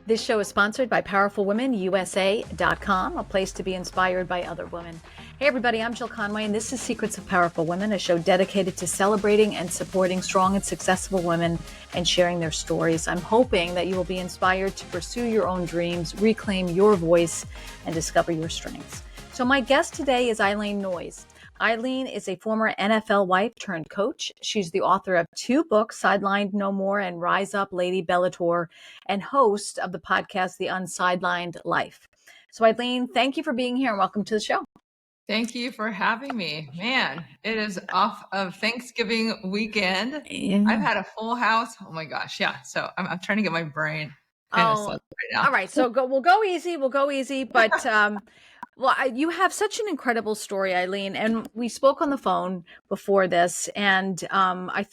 This show is sponsored by PowerfulWomenUSA.com, a place to be inspired by other women. Hey everybody, I'm Jill Conway, and this is Secrets of Powerful Women, a show dedicated to celebrating and supporting strong and successful women and sharing their stories. I'm hoping that you will be inspired to pursue your own dreams, reclaim your voice, and discover your strengths. So my guest today is Eileen Noyes. Eileen is a former NFL wife turned coach. She's the author of 2 books, Sidelined No More and Rise Up Lady Bellator, and host of the podcast, The Unsidelined Life. So Eileen, thank you for being here and welcome to the show. Thank you for having me. Man, it is off of Thanksgiving weekend. Yeah. I've had a full house. Oh my gosh. Yeah. So I'm trying to get my brain kind of settled right now. All right. So we'll go easy. But you have such an incredible story, Eileen, and we spoke on the phone before this, and I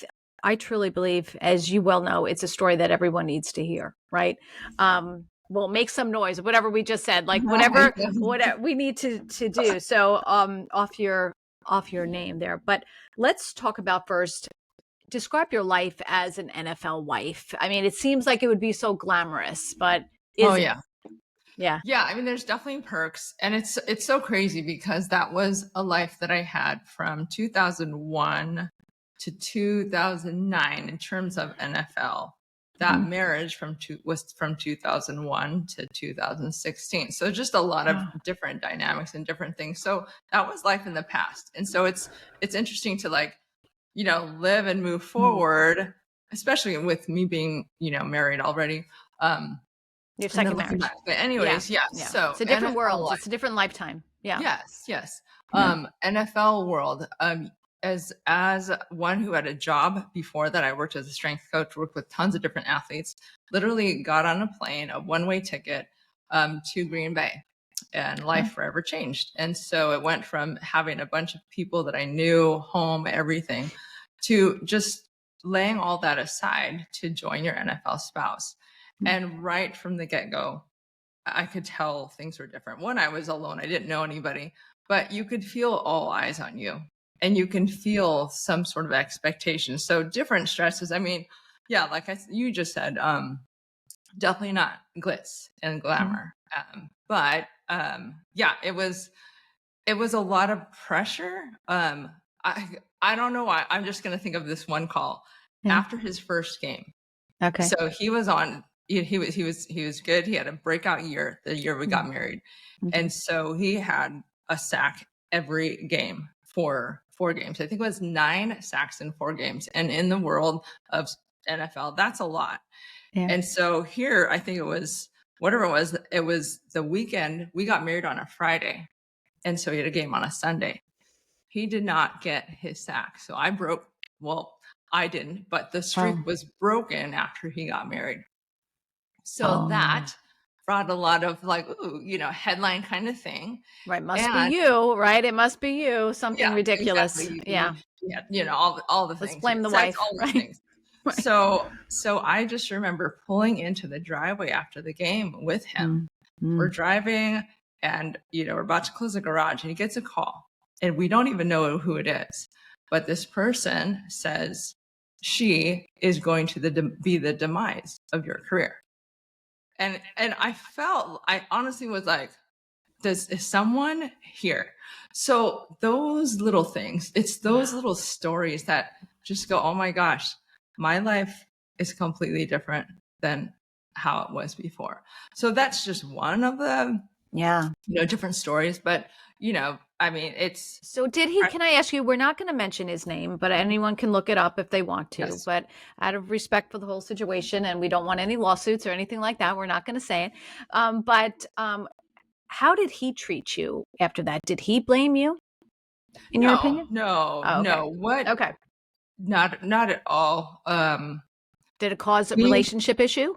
truly believe, as you well know, it's a story that everyone needs to hear, right? Well, make some noise, whatever we just said, like whatever we need to do. So off your name there. But let's talk about first, describe your life as an NFL wife. I mean, it seems like it would be so glamorous, but yeah. Yeah. Yeah. I mean, there's definitely perks, and it's so crazy because that was a life that I had from 2001 to 2009 in terms of NFL. That marriage was from 2001 to 2016. So just a lot of different dynamics and different things. So that was life in the past. And so it's interesting to live and move forward, especially with me being, married already. Your second marriage. But anyways, yeah. So it's a different world. It's a different lifetime. Yeah. Yes. NFL world. As one who had a job before that, I worked as a strength coach, worked with tons of different athletes, literally got on a plane, a one-way ticket to Green Bay, and life forever changed. And so it went from having a bunch of people that I knew, home, everything, to just laying all that aside to join your NFL spouse. And right from the get-go, I could tell things were different. One, I was alone. I didn't know anybody, but you could feel all eyes on you. And you can feel some sort of expectation. So different stresses. I mean, yeah, like you just said, definitely not glitz and glamour. But it was a lot of pressure. I don't know why. I'm just going to think of this one call after his first game. Okay. So he was on. He was good. He had a breakout year, the year we got married, and so he had a sack every game for 4 games. I think it was 9 sacks in 4 games. And in the world of NFL, that's a lot. Yeah. And so here, I think it was it was the weekend. We got married on a Friday. And so he had a game on a Sunday. He did not get his sack. So I didn't, but the streak was broken after he got married. So that brought a lot of headline kind of thing. Right. Must be you, right? It must be you. Something ridiculous. Exactly. Yeah. All the things. Let's blame the wife. All the things. Right. So I just remember pulling into the driveway after the game with him. We're driving and, we're about to close the garage, and he gets a call, and we don't even know who it is. But this person says she is going to be the demise of your career. And I honestly was like, is someone here? So those little things, it's those little stories that just go, oh my gosh, my life is completely different than how it was before. So that's just one of the, different stories. But, I mean, it's. So did he, can I ask you, we're not going to mention his name, but anyone can look it up if they want to, but out of respect for the whole situation, and we don't want any lawsuits or anything like that, we're not going to say it. But how did he treat you after that? Did he blame you, in your opinion? No. What? Okay. Not at all. Did it cause a relationship issue?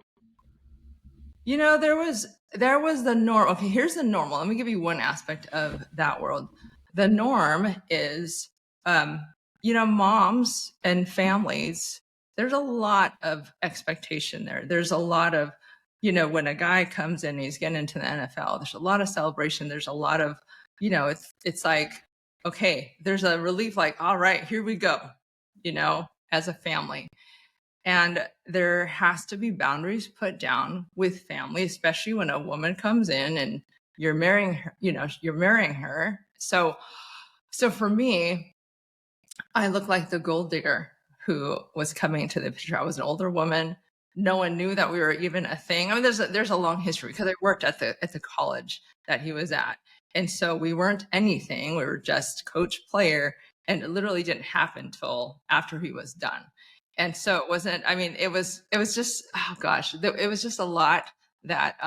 There was the norm. Okay, here's the normal. Let me give you one aspect of that world. The norm is, moms and families, there's a lot of expectation there. There's a lot of, when a guy comes in, he's getting into the NFL, there's a lot of celebration. There's a lot of, it's like, okay, there's a relief, like, all right, here we go, as a family. And there has to be boundaries put down with family, especially when a woman comes in and you're marrying her, you're marrying her. So for me, I looked like the gold digger who was coming into the picture. I was an older woman. No one knew that we were even a thing. I mean, there's a long history because I worked at the college that he was at, and so we weren't anything. We were just coach player, and it literally didn't happen until after he was done. And so it wasn't. I mean, it was just, oh gosh, it was just a lot that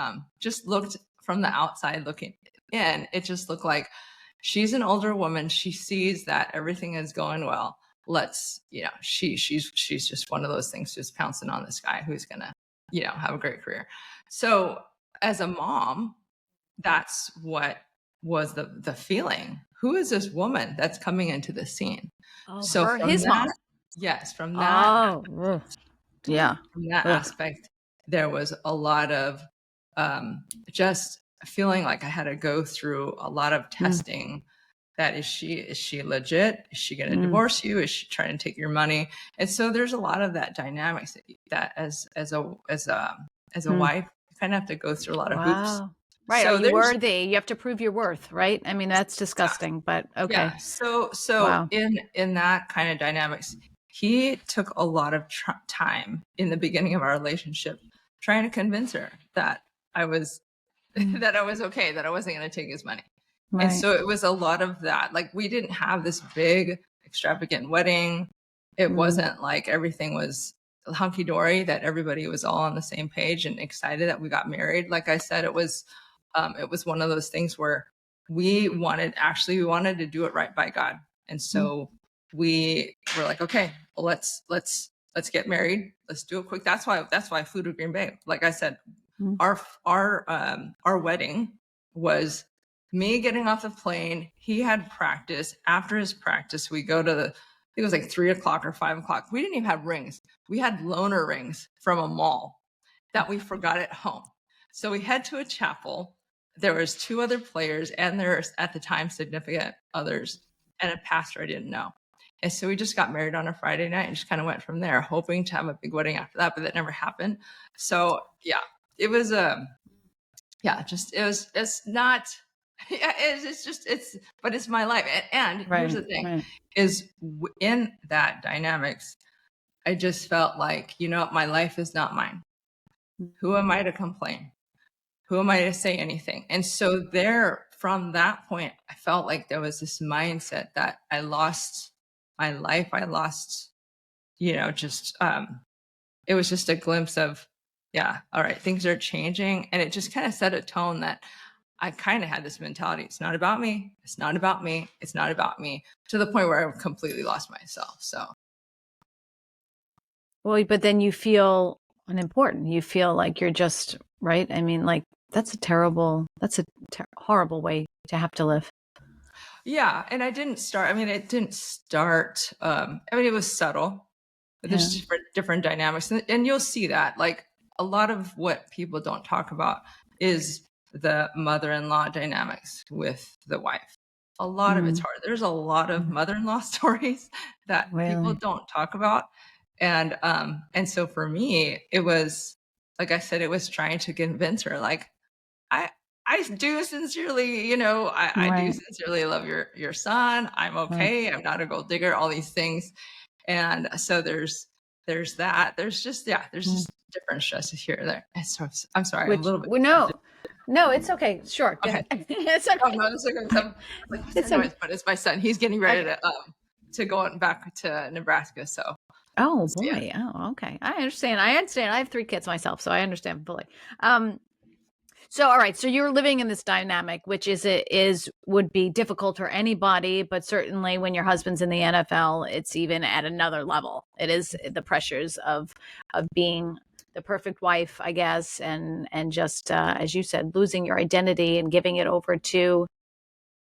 just looked from the outside looking in. It just looked like she's an older woman. She sees that everything is going well. Let's, she's just one of those things, just pouncing on this guy who's gonna, have a great career. So as a mom, that's what was the feeling. Who is this woman that's coming into the scene? Oh, So her, from his mom. that, yes, from that, Oh, yeah. from that Ugh. aspect, there was a lot of just feeling like I had to go through a lot of testing. That is she legit? Is she going to divorce you? Is she trying to take your money? And so there's a lot of that dynamics that as a wife, you kind of have to go through a lot of hoops. Right. So Are you worthy? You have to prove your worth, right? I mean, that's disgusting, but okay. Yeah. So Wow. in that kind of dynamics, he took a lot of time in the beginning of our relationship trying to convince her that I was that I was okay, that I wasn't going to take his money. Right. And so it was a lot of that. Like, we didn't have this big extravagant wedding. It wasn't like everything was hunky dory, that everybody was all on the same page and excited that we got married. Like I said, it was one of those things where we wanted to do it right by God. And so we were like, okay, well, let's get married. Let's do it quick. That's why I flew to Green Bay. Like I said, our wedding was me getting off the plane. He had practice. After his practice, we go to I think it was like 3:00 or 5:00. We didn't even have rings. We had loaner rings from a mall that we forgot at home. So we head to a chapel. There was 2 other players, and there's at the time significant others, and a pastor I didn't know. And so we just got married on a Friday night and just kind of went from there, hoping to have a big wedding after that, but that never happened. So yeah, it was it's not. Yeah, but it's my life. And Right, here's the thing, right. is in that dynamics, I just felt like, my life is not mine. Who am I to complain? Who am I to say anything? And so from that point, I felt like there was this mindset that I lost my life. I lost, just, it was just a glimpse of, yeah, all right, things are changing. And it just kind of set a tone that I kind of had this mentality. It's not about me. It's not about me. It's not about me, to the point where I completely lost myself. So. Well, but then you feel unimportant. You feel like you're just, right? I mean, like, that's a horrible way to have to live. Yeah. And it didn't start, it was subtle, but there's different dynamics. And you'll see that, like, a lot of what people don't talk about is the mother-in-law dynamics with the wife. A lot of it's hard. There's a lot of mother-in-law stories that people don't talk about. And so for me, it was, like I said, it was trying to convince her, like, I do sincerely, I do sincerely love your son. I'm okay. I'm not a gold digger, all these things. And so there's that. There's just different stresses here and there. And so I'm sorry, I'm a little bit. No, it's okay. Sure. Okay. It's okay. Oh, no, it's okay. It's okay. But it's my son. He's getting ready to go back to Nebraska. So. Oh boy. Yeah. Oh, okay. I understand. I have 3 kids myself, so I understand fully. So, all right. So you're living in this dynamic, which would be difficult for anybody, but certainly when your husband's in the NFL, it's even at another level. It is the pressures of being the perfect wife, I guess, and just as you said, losing your identity and giving it over to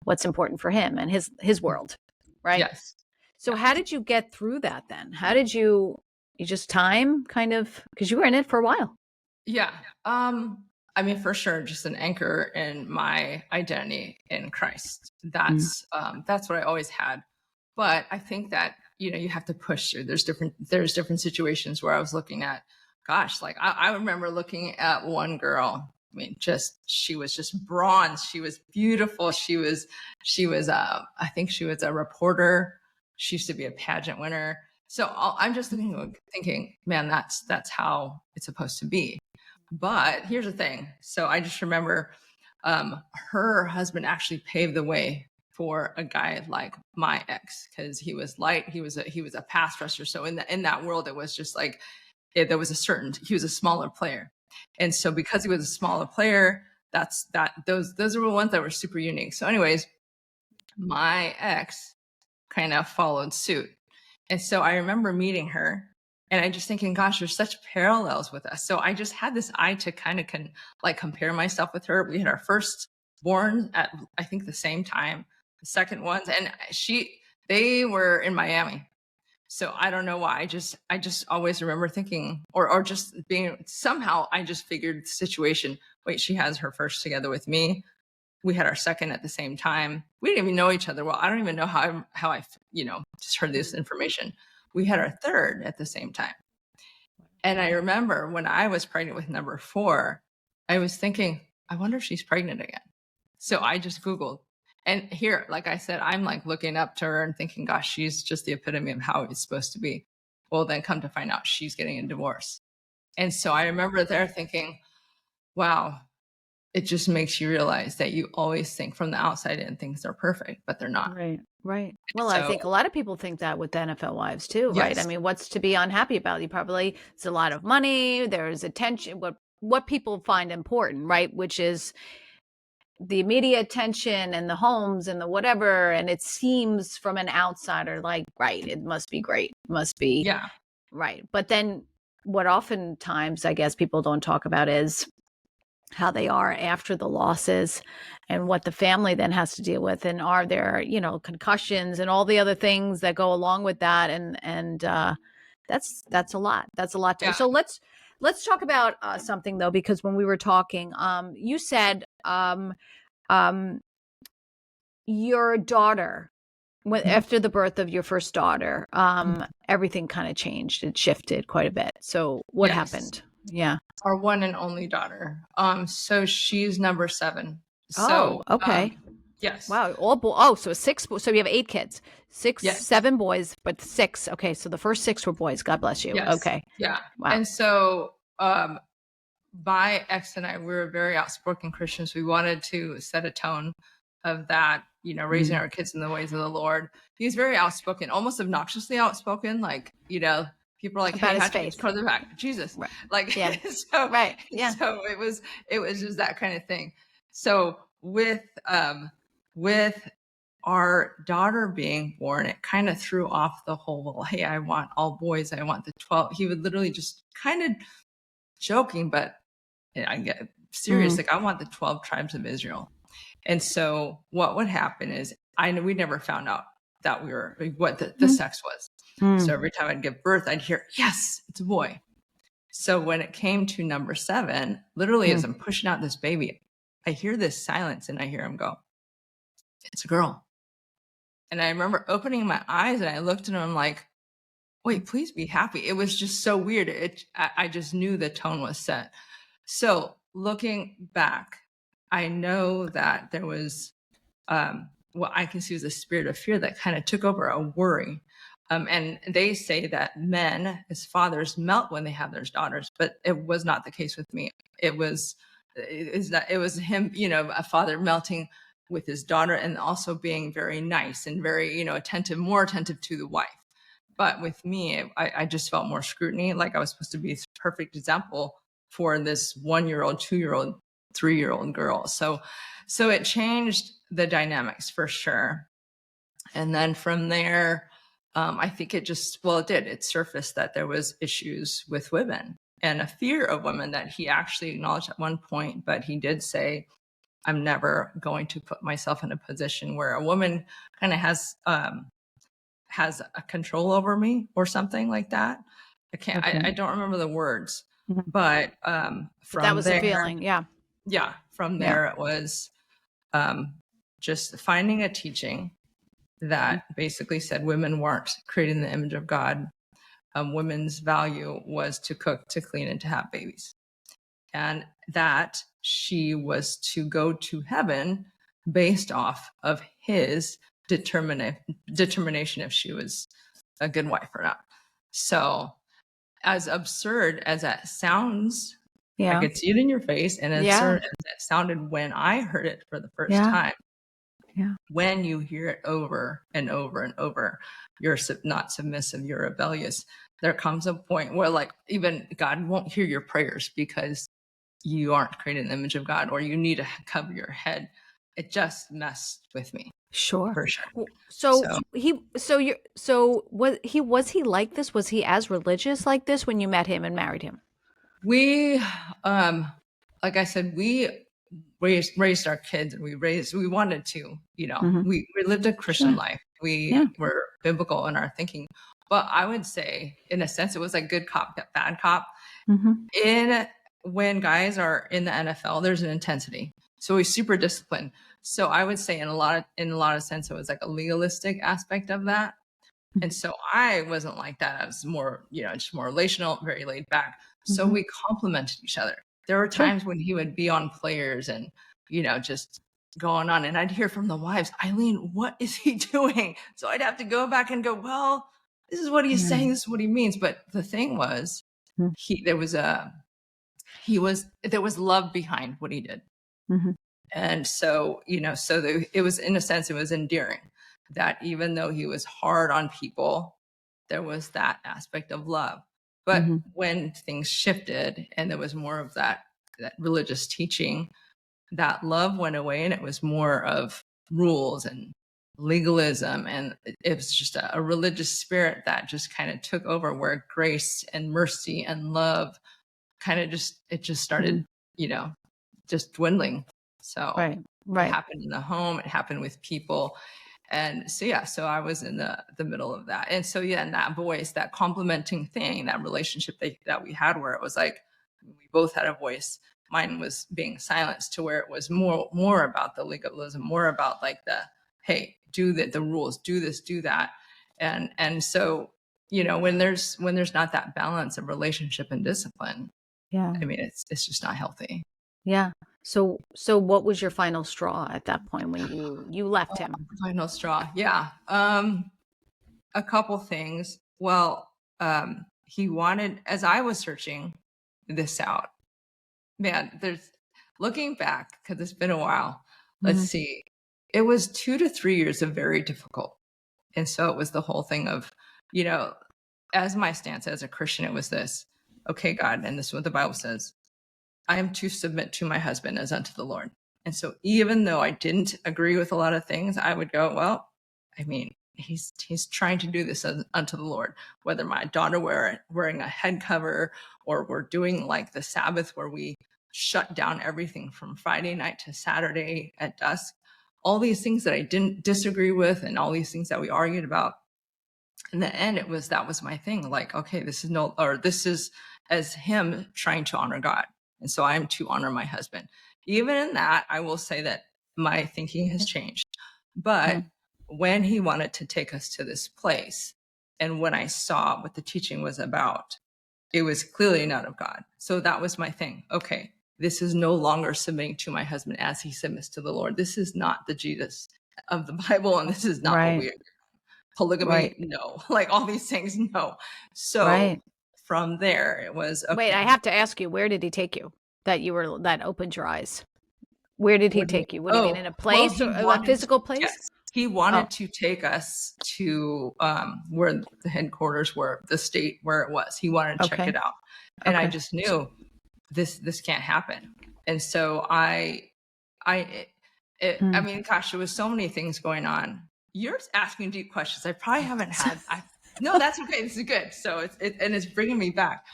what's important for him and his world, right? Yes. So how did you get through that then? How did you just time kind of, because you were in it for a while? Yeah. For sure, just an anchor in my identity in Christ. That's what I always had. But I think that, you have to push through. There's different situations where I was looking at, gosh, like I remember looking at one girl. I mean, she was just bronze. She was beautiful. She was I think she was a reporter. She used to be a pageant winner. So I'm just thinking, man, that's how it's supposed to be. But here's the thing. So I just remember her husband actually paved the way for a guy like my ex, because he was light. He was a pass rusher. So in that world, it was just like he was a smaller player. And so because he was a smaller player, those are the ones that were super unique. So anyways, my ex kind of followed suit. And so I remember meeting her and I just thinking, gosh, there's such parallels with us. So I just had this eye to kind of compare myself with her. We had our first born at, I think, the same time, the second ones, and they were in Miami. So I don't know why. I just always remember thinking, or just being, somehow I just figured the situation. Wait, she has her first together with me. We had our second at the same time. We didn't even know each other well. I don't even know how I just heard this information. We had our third at the same time. And I remember when I was pregnant with number 4, I was thinking, I wonder if she's pregnant again. So I just Googled. And here, like I said, I'm like looking up to her and thinking, gosh, she's just the epitome of how it's supposed to be. Well, then come to find out she's getting a divorce. And so I remember there thinking, wow, it just makes you realize that you always think from the outside in things are perfect, but they're not. Right. Well, I think a lot of people think that with NFL wives too, right? Yes. I mean, what's to be unhappy about? It's a lot of money. There's attention, what people find important, right? Which is the immediate attention and the homes and the whatever. And it seems from an outsider like, right, it must be great. Must be. Yeah. Right. But then what oftentimes I guess people don't talk about is how they are after the losses and what the family then has to deal with. And are there, concussions and all the other things that go along with that. And that's a lot. That's a lot. Yeah. So let's talk about something though, because when we were talking, you said your daughter, after the birth of your first daughter, everything kind of changed. It shifted quite a bit. So what happened? Yeah. Our one and only daughter. So she's number 7. So, okay. Yes. Wow. Oh, so 6. So you have 8 kids, 6, yes. 7 boys, but 6. Okay. So the first 6 were boys. God bless you. Yes. Okay. Yeah. Wow. And so, my ex and I, we were very outspoken Christians. We wanted to set a tone of that, raising our kids in the ways of the Lord. He's very outspoken, almost obnoxiously outspoken. Like, people are like, about hey, his how'd you faith. get to the back? Jesus. Right. Like, yeah. So, right. Yeah. So it was just that kind of thing. So with our daughter being born, it kind of threw off the whole, hey, I want all boys. I want the 12. He would literally just kind of joking, but I get serious. Like, I want the 12 tribes of Israel. And so what would happen is we never found out that we were what the sex was. So every time I'd give birth, I'd hear, yes, it's a boy. So when it came to number 7, literally as I'm pushing out this baby, I hear this silence and I hear him go, it's a girl. And I remember opening my eyes and I looked at him like, wait, please be happy. It was just so weird. I just knew the tone was set. So looking back, I know that there was what I can see was a spirit of fear that kind of took over, a worry. And they say that men, as fathers, melt when they have their daughters, but it was not the case with me. It was him, a father melting with his daughter and also being very nice and very, attentive, more attentive to the wife. But with me, I just felt more scrutiny, like I was supposed to be a perfect example for this 1-year-old, 2-year-old, 3-year-old girl. So it changed the dynamics for sure. And then from there, I think it did. It surfaced that there was issues with women and a fear of women that he actually acknowledged at one point, but he did say, I'm never going to put myself in a position where a woman kind of has a control over me or something like that. I don't remember the words, but from that was there, the feeling. Yeah. Yeah. From there, it was just finding a teaching that basically said women weren't created in the image of God. Women's value was to cook, to clean, and to have babies. And that she was to go to heaven based off of his determination if she was a good wife or not. So, as absurd as that sounds, I could see it in your face, and as absurd as that sounded when I heard it for the first time. Yeah. When you hear it over and over and over, you're not submissive, you're rebellious. There comes a point where, like, even God won't hear your prayers because you aren't created in the image of God, or you need to cover your head. It just messed with me. Sure. For sure. So was he like this? Was he as religious like this when you met him and married him? We, like I said, we raised our kids, and we wanted to, we lived a Christian life. We were biblical in our thinking. But I would say, in a sense, it was like good cop, bad cop. When guys are in the NFL, there's an intensity. So he's super disciplined. So I would say in a lot of sense, it was like a legalistic aspect of that. And so I wasn't like that. I was more, just more relational, very laid back. So we complemented each other. There were times when he would be on players and, just going on. And I'd hear from the wives, Eileen, what is he doing? So I'd have to go back and go, well, this is what he's saying. This is what he means. But the thing was, there was love behind what he did. And so, it was, in a sense, it was endearing that even though he was hard on people, there was that aspect of love. But when things shifted and there was more of that religious teaching, that love went away, and it was more of rules and legalism. And it was just a religious spirit that just kind of took over, where grace and mercy and love kind of just started, just dwindling. So right. It happened in the home, it happened with people. And so I was in the middle of that. And so, and that voice, that complimenting thing, that relationship that we had, where it was like, we both had a voice. Mine was being silenced, to where it was more about the legalism, more about like hey, do the rules, do this, do that. And so, when there's not that balance of relationship and discipline, I mean, it's just not healthy. Yeah. So what was your final straw at that point when you left him? Final straw. Yeah. A couple things. Well, he wanted, as I was searching this out, man, looking back, because it's been a while, let's see, it was 2 to 3 years of very difficult. And so it was the whole thing of, as my stance as a Christian, it was this, okay, God, and this is what the Bible says, I am to submit to my husband as unto the Lord. And so even though I didn't agree with a lot of things, I would go, well, I mean, he's trying to do this unto the Lord, whether my daughter wearing a head cover, or we're doing like the Sabbath, where we shut down everything from Friday night to Saturday at dusk, all these things that I didn't disagree with, and all these things that we argued about. In the end, that was my thing. Like, okay, this is as him trying to honor God. And so I am to honor my husband. Even in that, I will say that my thinking has changed. But when he wanted to take us to this place, and when I saw what the teaching was about, it was clearly not of God. So that was my thing. Okay, this is no longer submitting to my husband as he submits to the Lord. This is not the Jesus of the Bible, and this is not what we are. Polygamy, no. Like all these things, no. So from there, it was, okay. Wait, I have to ask you, where did he take you that opened your eyes? Where did he take you? What do you mean, in a place, or a physical place? Yes. He wanted to take us to where the headquarters were, the state where it was. He wanted to check it out. And I just knew this can't happen. And so I mean, gosh, there was so many things going on. You're asking deep questions. I probably haven't had. No, that's okay. This is good. So it's bringing me back.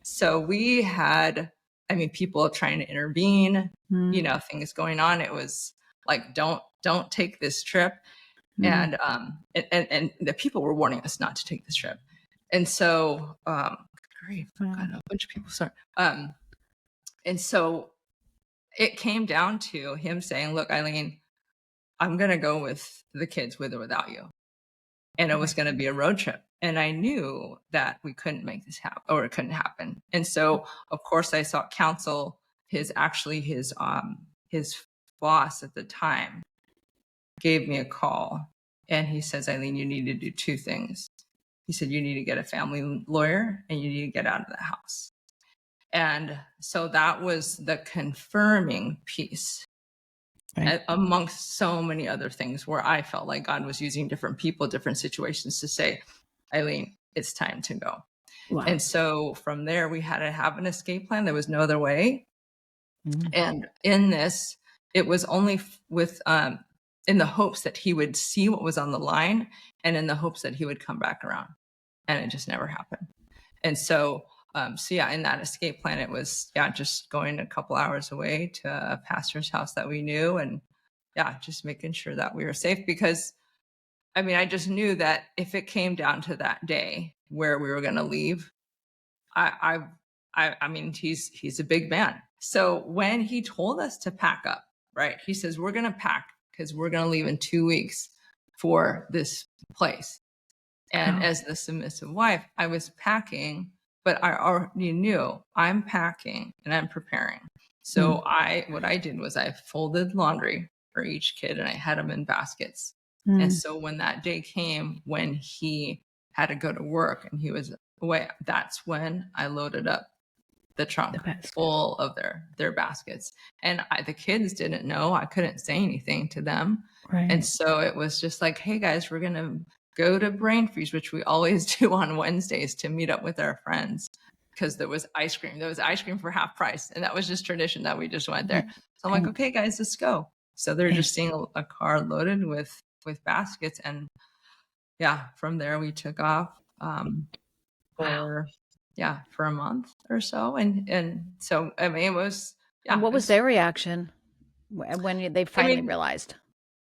So we had, I mean, people trying to intervene. Things going on. It was like, don't take this trip, and the people were warning us not to take this trip. And so, grief, God, a bunch of people start. And so it came down to him saying, look, Eileen, I'm going to go with the kids with or without you. And it was going to be a road trip. And I knew that we couldn't make this happen, or it couldn't happen. And so, of course, I sought counsel. His boss at the time gave me a call, and he says, Eileen, you need to do two things. He said, you need to get a family lawyer and you need to get out of the house. And so that was the confirming piece, right, amongst so many other things where I felt like God was using different people, different situations to say, Eileen, it's time to go. Wow. And so from there, we had to have an escape plan. There was no other way. Mm-hmm. And in this, it was only with in the hopes that he would see what was on the line, and in the hopes that he would come back around. And it just never happened. And so, in that escape plan, it was, just going a couple hours away to a pastor's house that we knew, and just making sure that we were safe, because I just knew that if it came down to that day where we were going to leave, he's a big man. So when he told us to pack up, right, he says, we're going to pack because we're going to leave in 2 weeks for this place. And as the submissive wife, I was packing, but I already knew I'm packing and I'm preparing. So what I did was I folded laundry for each kid and I had them in baskets. And so when that day came, when he had to go to work and he was away, that's when I loaded up the trunk full of their baskets. And the kids didn't know. I couldn't say anything to them. Right. And so it was just like, hey guys, we're going to go to Brain Freeze, which we always do on Wednesdays, to meet up with our friends, because there was ice cream. There was ice cream for half price. And that was just tradition that we just went there. So I'm like, okay, guys, let's go. So they're just seeing a car loaded with baskets. And from there we took off for a month or so. And so, it was, And what was their reaction when they finally realized?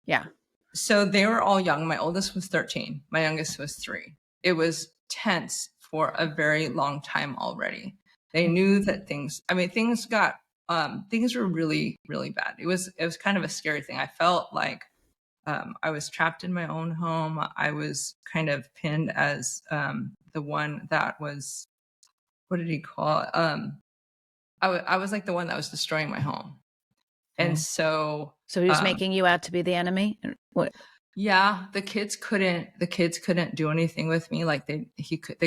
Yeah. So they were all young. My oldest was 13. My youngest was 3. It was tense for a very long time already. They knew that things were really, really bad. It was kind of a scary thing. I felt like I was trapped in my own home. I was kind of pinned as the one that was, what did he call it? I was like the one that was destroying my home. And so he was making you out to be the enemy. What? Yeah, the kids couldn't do anything with me. Like they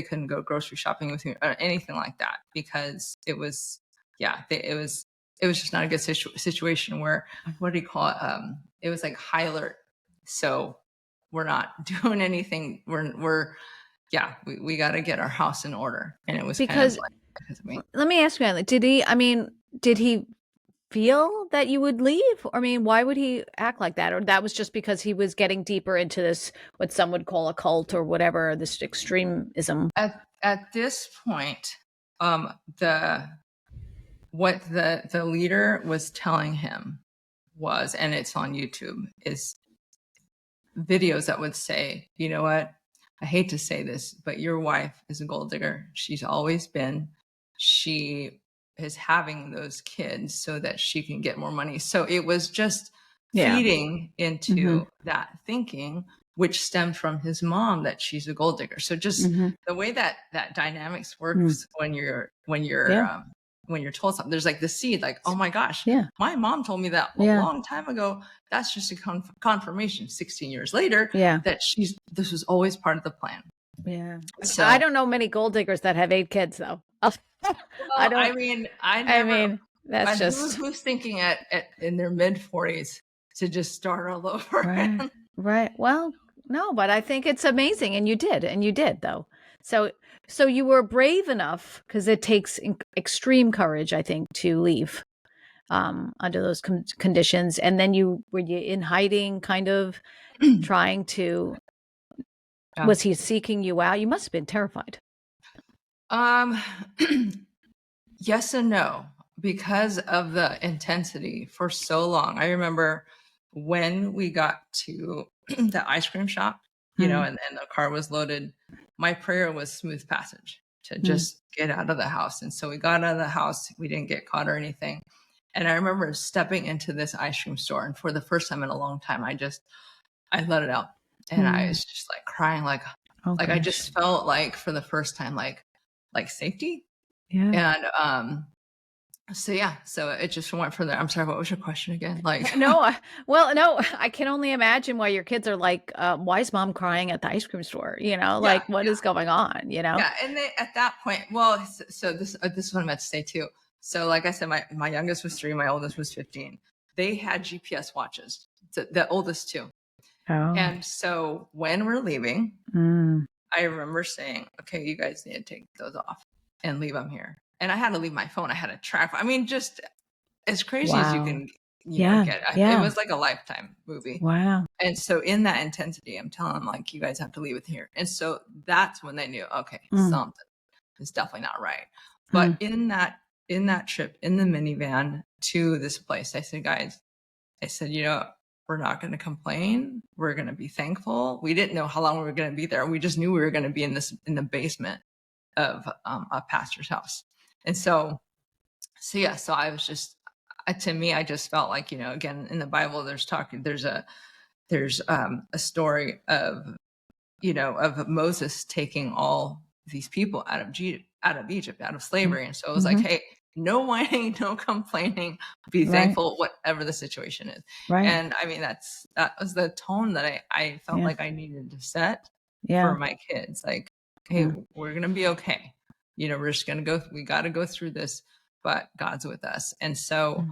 couldn't go grocery shopping with me or anything like that, because it was just not a good situation where, what do you call it? It was like high alert. So we're not doing anything. We got to get our house in order. And it was because of me. Let me ask you, did he feel that you would leave? Why would he act like that? Or that was just because he was getting deeper into this, what some would call a cult or whatever, this extremism? At this point, what the leader was telling him was, and it's on YouTube, is videos that would say, you know what, I hate to say this, but your wife is a gold digger. She's always been. She is having those kids so that she can get more money. So it was just feeding into that thinking, which stemmed from his mom, that she's a gold digger. So just the way that dynamics works when you're told something, there's like the seed, like, oh my gosh, my mom told me that a long time ago. That's just a confirmation 16 years later that this was always part of the plan. Yeah. So I don't know many gold diggers that have 8 kids though. Who's thinking in their mid 40s to just start all over. Right. Well, no, but I think it's amazing. And you did though. So you were brave enough, because it takes extreme courage, I think, to leave under those conditions. And then were you in hiding, kind of trying to, was he seeking you out? You must have been terrified. Yes and no, because of the intensity for so long. I remember when we got to the ice cream shop, and the car was loaded, my prayer was smooth passage to just get out of the house. And so we got out of the house. We didn't get caught or anything. And I remember stepping into this ice cream store, and for the first time in a long time, I let it out, and I was just like crying, like I just felt like for the first time, like safety. Yeah. And so yeah, so it just went from there. I'm sorry, what was your question again? Like, No, no, I can only imagine why your kids are like, why is mom crying at the ice cream store? You know, yeah, like what is going on, you know? yeah. And they, at that point, well, so this is what I meant to say too. So like I said, my youngest was 3, my oldest was 15. They had GPS watches, the oldest too. Oh. And so when we're leaving, Mm. I remember saying, okay, you guys need to take those off and leave them here. And I had to leave my phone. I had to track. I mean, just as crazy as you Wow. can, Yeah, get. yeah. It was like a Lifetime movie. Wow. And so in that intensity, I'm telling them, like, you guys have to leave it here. And so that's when they knew, okay, something is definitely not right. But in that trip, in the minivan to this place, I said, guys, we're not going to complain. We're going to be thankful. We didn't know how long we were going to be there. We just knew we were going to be in the basement of a pastor's house. And so I was just, to me, I just felt like, again, in the Bible, there's a story of, of Moses taking all these people out of Egypt, out of slavery. And so it was like, hey, no whining, no complaining, be thankful, whatever the situation is. Right. And I mean, that was the tone that I felt like I needed to set Yeah. for my kids. Like, hey, we're going to be okay. We're just going to we got to go through this, but God's with us. And so,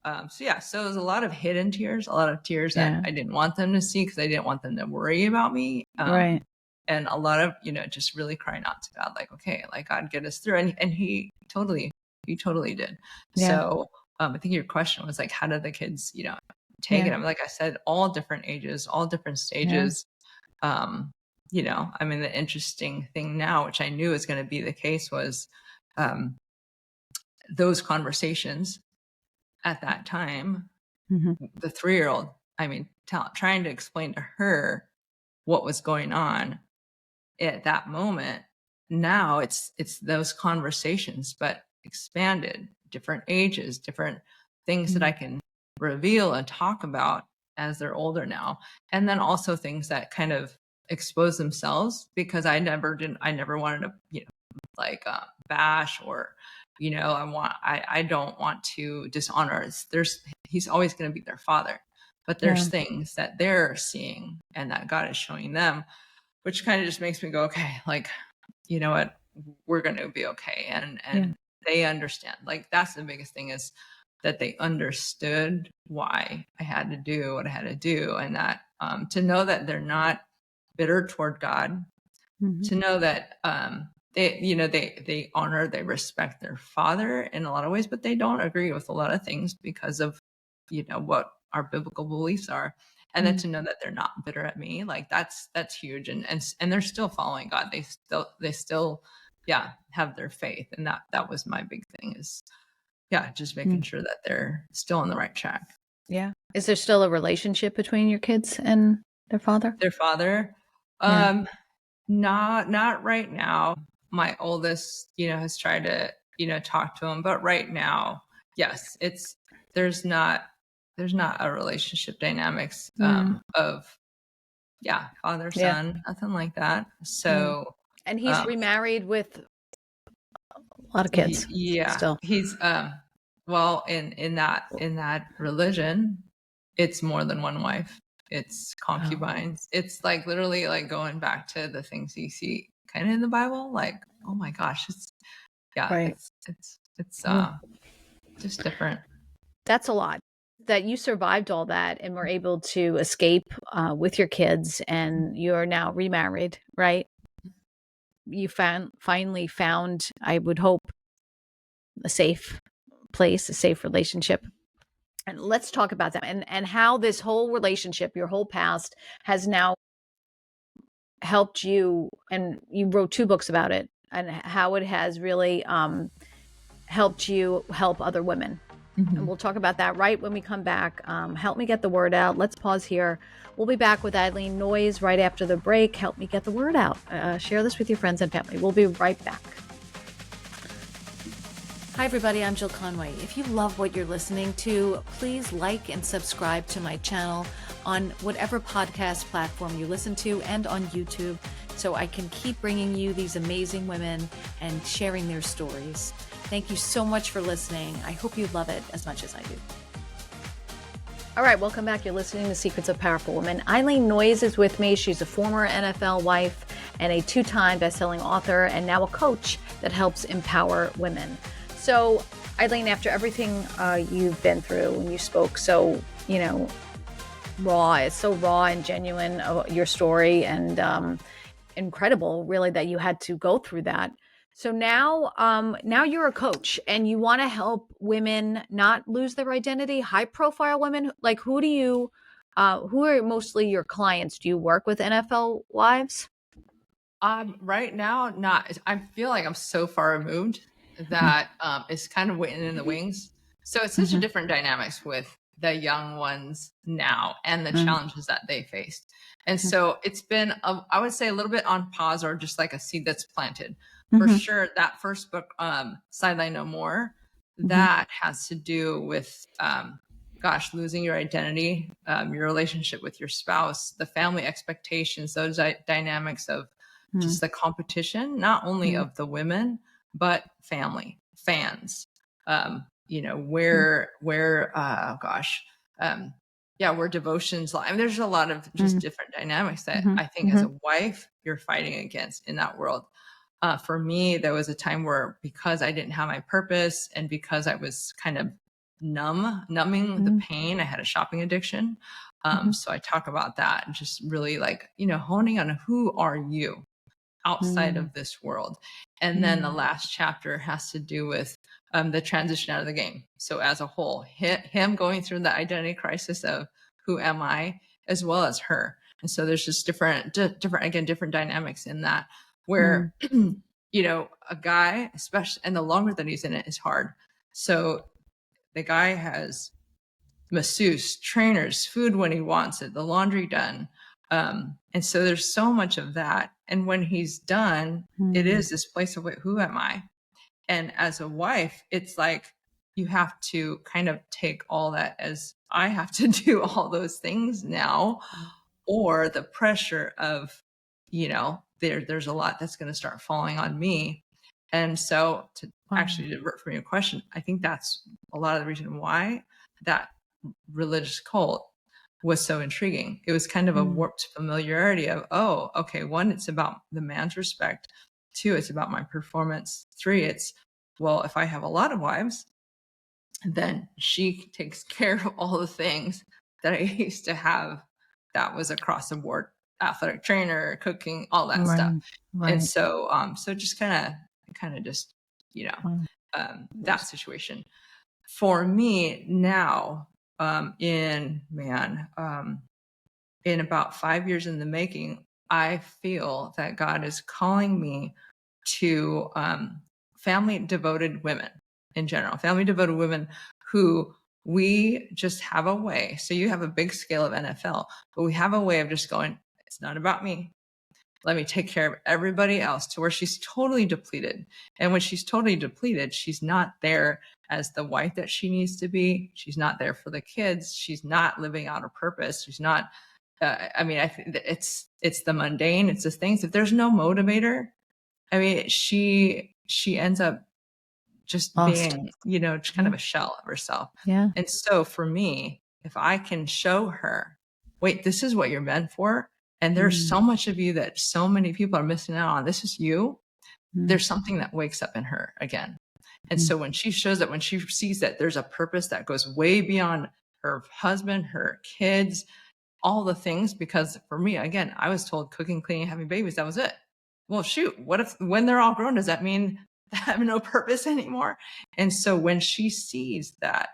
so it was a lot of hidden tears, a lot of tears that I didn't want them to see because I didn't want them to worry about me. Right. And a lot of, just really crying out to God, like, okay, like, God, get us through. And he totally did. Yeah. So I think your question was like, how did the kids, take it? I mean, like I said, all different ages, all different stages. I mean, the interesting thing now, which I knew was going to be the case, was those conversations at that time, the 3-year-old, I mean, trying to explain to her what was going on at that moment. Now it's those conversations, but expanded, different ages, different things that I can reveal and talk about as they're older now. And then also things that kind of expose themselves, because I never wanted to, bash or, I don't want to dishonor. He's always going to be their father, but there's things that they're seeing and that God is showing them, which kind of just makes me go, okay, like, you know what, we're going to be okay. And they understand, like, that's the biggest thing, is that they understood why I had to do what I had to do. And that, to know that they're not bitter toward God, to know that, they honor, they respect their father in a lot of ways, but they don't agree with a lot of things because of, what our biblical beliefs are. And then to know that they're not bitter at me, like that's huge. And they're still following God. They still have their faith. And that was my big thing, is just making sure that they're still on the right track. Yeah. Is there still a relationship between your kids and their father? Their father? Not right now. My oldest, has tried to, talk to him, but right now, yes, there's not a relationship dynamics of father, son, nothing like that. So and he's remarried with a lot of kids. Still. He's well, in that religion, it's more than one wife. It's concubines. It's like literally like going back to the things you see kind of in the Bible. Like, oh my gosh, it's just different. That's a lot. That you survived all that and were able to escape with your kids, and you're now remarried, right? You finally found, I would hope, a safe place, a safe relationship. And let's talk about that and how this whole relationship, your whole past, has now helped you. And you wrote 2 books about it, and how it has really helped you help other women. And we'll talk about that right when we come back. Help me get the word out. Let's pause here. We'll be back with Eileen Noyes right after the break. Help me get the word out. Share this with your friends and family. We'll be right back. Hi, everybody. I'm Jill Conway. If you love what you're listening to, please like and subscribe to my channel on whatever podcast platform you listen to and on YouTube so I can keep bringing you these amazing women and sharing their stories. Thank you so much for listening. I hope you love it as much as I do. All right, welcome back. You're listening to Secrets of Powerful Women. Eileen Noyes is with me. She's a former NFL wife and a two-time best-selling author and now a coach that helps empower women. So, Eileen, after everything you've been through, and you spoke so, raw, it's so raw and genuine, your story, and incredible, really, that you had to go through that. So now you're a coach and you want to help women not lose their identity, high-profile women. Like, who are mostly your clients? Do you work with NFL wives? Right now, not. I feel like I'm so far removed that it's kind of waiting in the wings. So it's such a different dynamics with the young ones now and the challenges that they faced. And so it's been, I would say, a little bit on pause, or just like a seed that's planted. For sure, that first book, Sideline No More, that has to do with, losing your identity, your relationship with your spouse, the family expectations, those dynamics of just the competition, not only of the women, but family, fans, where devotions lie. I mean, there's a lot of just different dynamics that I think as a wife, you're fighting against in that world. For me, there was a time where, because I didn't have my purpose and because I was kind of numbing the pain, I had a shopping addiction. So I talk about that and just really honing on who are you outside of this world. And then the last chapter has to do with the transition out of the game. So as a whole, him going through the identity crisis of who am I, as well as her. And so there's just different dynamics in that, where, a guy, especially, and the longer that he's in it is hard. So the guy has masseuse, trainers, food when he wants it, the laundry done. And so there's so much of that. And when he's done, it is this place of, wait, who am I? And as a wife, it's like you have to kind of take all that as, I have to do all those things now, or the pressure of, there's a lot that's going to start falling on me. And so to actually divert from your question, I think that's a lot of the reason why that religious cult was so intriguing. It was kind of a warped familiarity of, oh, okay, one, it's about the man's respect. Two, it's about my performance. Three, it's, well, if I have a lot of wives, then she takes care of all the things that I used to have that was across the board, athletic trainer, cooking, all that stuff. Right. And so, just kind of just, that situation. For me now, in about 5 years in the making, I feel that God is calling me to family devoted women in general, family devoted women who we just have a way. So you have a big scale of NFL, but we have a way of just going, it's not about me. Let me take care of everybody else, to where she's totally depleted. And when she's totally depleted, she's not there as the wife that she needs to be. She's not there for the kids. She's not living out her purpose. She's not, I think that it's the mundane. It's the things. If there's no motivator, she ends up just being, just kind of a shell of herself. Yeah. And so for me, if I can show her, wait, this is what you're meant for. And there's so much of you that so many people are missing out on. This is you. There's something that wakes up in her again. And so when she shows that, when she sees that there's a purpose that goes way beyond her husband, her kids, all the things, because for me, again, I was told cooking, cleaning, having babies, that was it. Well, shoot, what if when they're all grown, does that mean I have no purpose anymore? And so when she sees that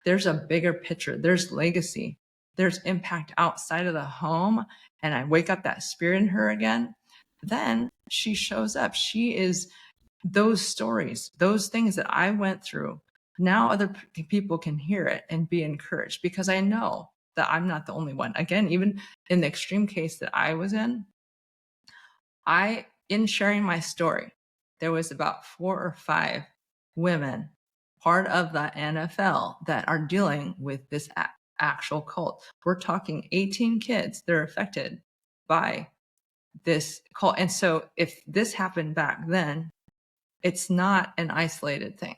there's a bigger picture, there's legacy, there's impact outside of the home, and I wake up that spirit in her again, then she shows up. She is those stories, those things that I went through. Now other people can hear it and be encouraged, because I know that I'm not the only one. Again, even in the extreme case that I was in sharing my story, there was about 4 or 5 women part of the NFL that are dealing with this actual cult. We're talking 18 kids that are affected by this cult. And so if this happened back then, it's not an isolated thing.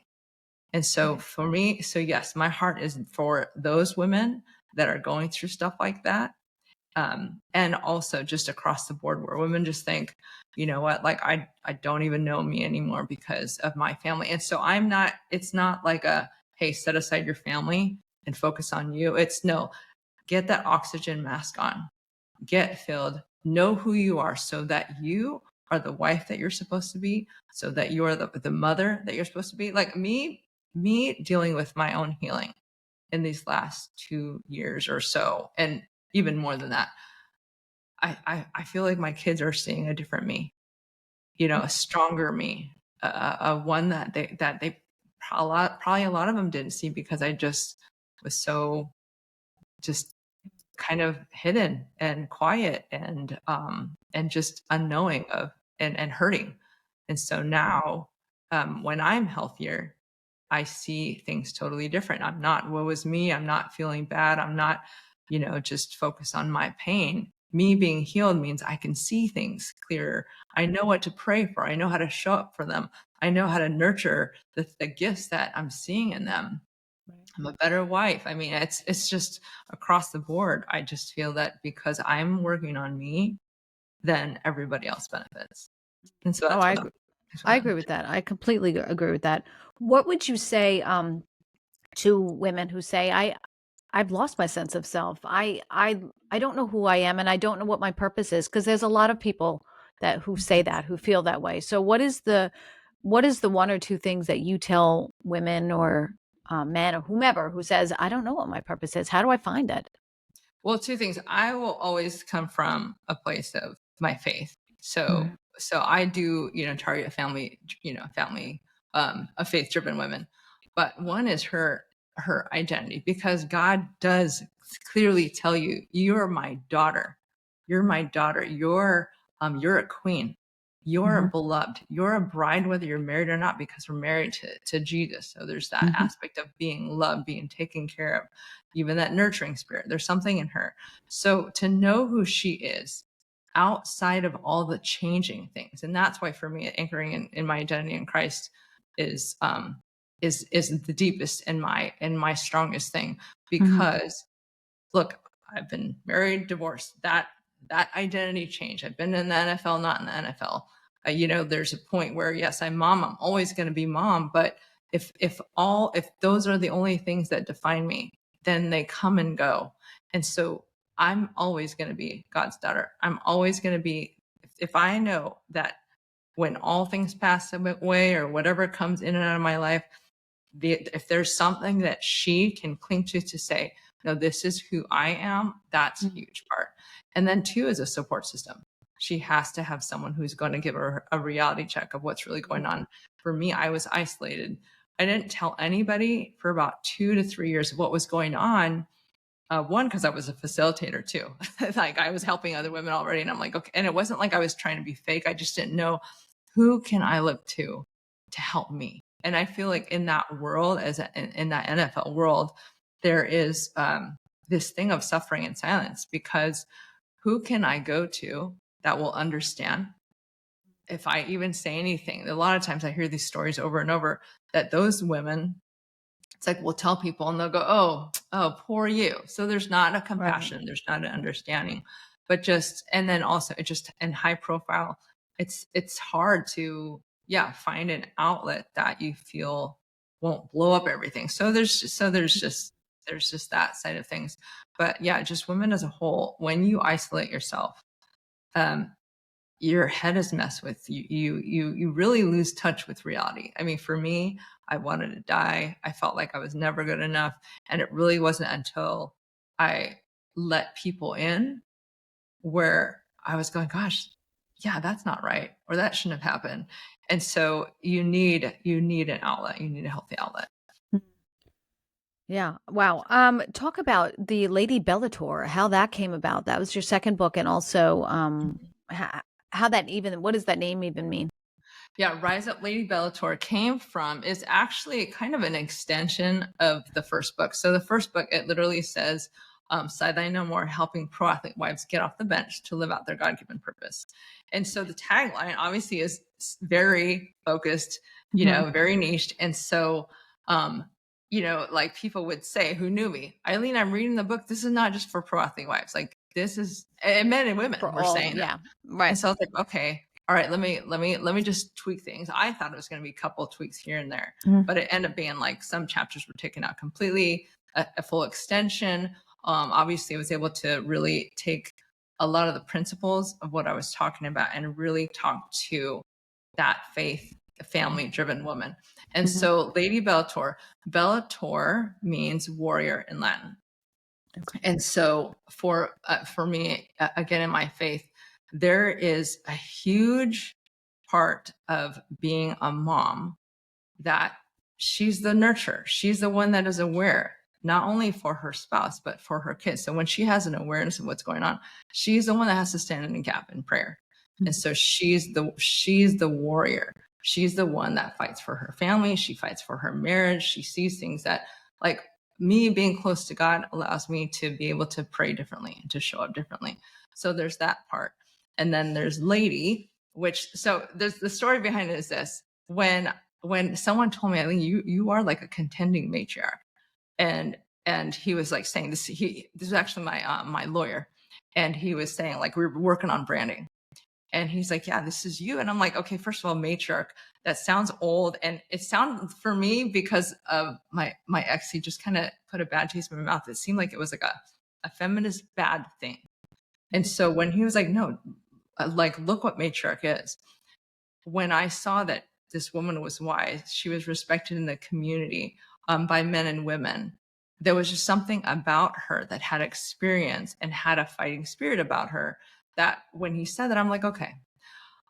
And so for me, so yes, my heart is for those women that are going through stuff like that. And also just across the board where women just think, you know what, like I don't even know me anymore because of my family. And so it's not like hey, set aside your family and focus on you. It's no, get that oxygen mask on, get filled, know who you are so that you are the wife that you're supposed to be, so that you are the mother that you're supposed to be. Like me dealing with my own healing in these last 2 years or so, and even more than that, I feel like my kids are seeing a different me, a stronger me, a one that they probably a lot of them didn't see because I just was so just kind of hidden and quiet and just unknowing of and hurting. And so now, when I'm healthier, I see things totally different. I'm not woe is me. I'm not feeling bad. I'm not, just focused on my pain. Me being healed means I can see things clearer. I know what to pray for. I know how to show up for them. I know how to nurture the gifts that I'm seeing in them. I'm a better wife. I mean, it's just across the board. I just feel that because I'm working on me, then everybody else benefits. And so Oh, that's what I I'm agree with that. I completely agree with that. What would you say to women who say, I've lost my sense of self. I don't know who I am and I don't know what my purpose is, because there's a lot of people who say that, who feel that way. So what is the one or two things that you tell women or men or whomever who says, I don't know what my purpose is? How do I find it? Well, two things. I will always come from a place of my faith. So Mhm. so I do, target family of faith-driven women. But one is her identity, because God does clearly tell you, you're my daughter. You're my daughter. You're a queen. You're Mhm. beloved. You're a bride, whether you're married or not, because we're married to Jesus. So there's that Mhm. aspect of being loved, being taken care of, even that nurturing spirit. There's something in her. So to know who she is outside of all the changing things, and that's why for me, anchoring in my identity in Christ is is the deepest and my strongest thing. Mhm. Because look, I've been married, divorced. That identity change. I've been in the NFL, not in the NFL. There's a point where yes, I'm mom. I'm always going to be mom. But if those are the only things that define me, then they come and go. And so I'm always going to be God's daughter. I'm always going to be. If I know that when all things pass away or whatever comes in and out of my life, if there's something that she can cling to say, no, this is who I am, that's a Mhm. huge part. And then two is a support system. She has to have someone who's going to give her a reality check of what's really going on. For me, I was isolated. I didn't tell anybody for about 2 to 3 years of what was going on. One, because I was a facilitator too. Like I was helping other women already. And I'm like, okay. And it wasn't like I was trying to be fake. I just didn't know, who can I look to help me. And I feel like in that world, in that NFL world, there is this thing of suffering in silence, because who can I go to that will understand if I even say anything? A lot of times I hear these stories over and over that those women, it's like we'll tell people and they'll go, oh, poor you. So there's not a Right. compassion, there's not an understanding, but and then also it just in high profile, it's hard to, yeah, find an outlet that you feel won't blow up everything. There's just that side of things. But yeah, just women as a whole, when you isolate yourself, um, your head is messed with. You really lose touch with reality. I mean, for me, I wanted to die. I felt like I was never good enough. And it really wasn't until I let people in where I was going, gosh, yeah, that's not right. Or that shouldn't have happened. And so you need an outlet. You need a healthy outlet. Yeah. Wow. Talk about the Lady Bellator, how that came about. That was your second book, and also how that even what does that name even mean? Yeah, Rise Up Lady Bellator is actually kind of an extension of the first book. So the first book, it literally says, Sideline No More, helping pro athlete wives get off the bench to live out their God-given purpose. And so the tagline obviously is very focused, very niched. And so, like people would say who knew me, Eileen, I'm reading the book. This is not just for pro athlete wives. Like this is, and men and women were saying that. Right. And so I was like, okay, all right, let me just tweak things. I thought it was going to be a couple of tweaks here and there, but it ended up being like some chapters were taken out completely, a full extension. Obviously, I was able to really take a lot of the principles of what I was talking about and really talk to that faith, family-driven woman. And so, Lady Bellator means warrior in Latin. Okay. And so, for me, again, in my faith, there is a huge part of being a mom that she's the nurturer. She's the one that is aware, not only for her spouse, but for her kids. So when she has an awareness of what's going on, she's the one that has to stand in the gap in prayer. And so she's the warrior. She's the one that fights for her family. She fights for her marriage. She sees things that, like, me being close to God allows me to be able to pray differently and to show up differently. So there's that part. And then there's Lady, so there's the story behind it is this. When someone told me, Eileen, you are like a contending matriarch. And he was like saying this, this is actually my lawyer. And he was saying, like, we were working on branding. And he's like, yeah, this is you. And I'm like, okay, first of all, matriarch, that sounds old. And it sounded, for me, because of my ex, he just kind of put a bad taste in my mouth. It seemed like it was like a feminist bad thing. And so when he was like, no, like, look what matriarch is. When I saw that this woman was wise, she was respected in the community by men and women, there was just something about her that had experience and had a fighting spirit about her, that when he said that, I'm like, okay,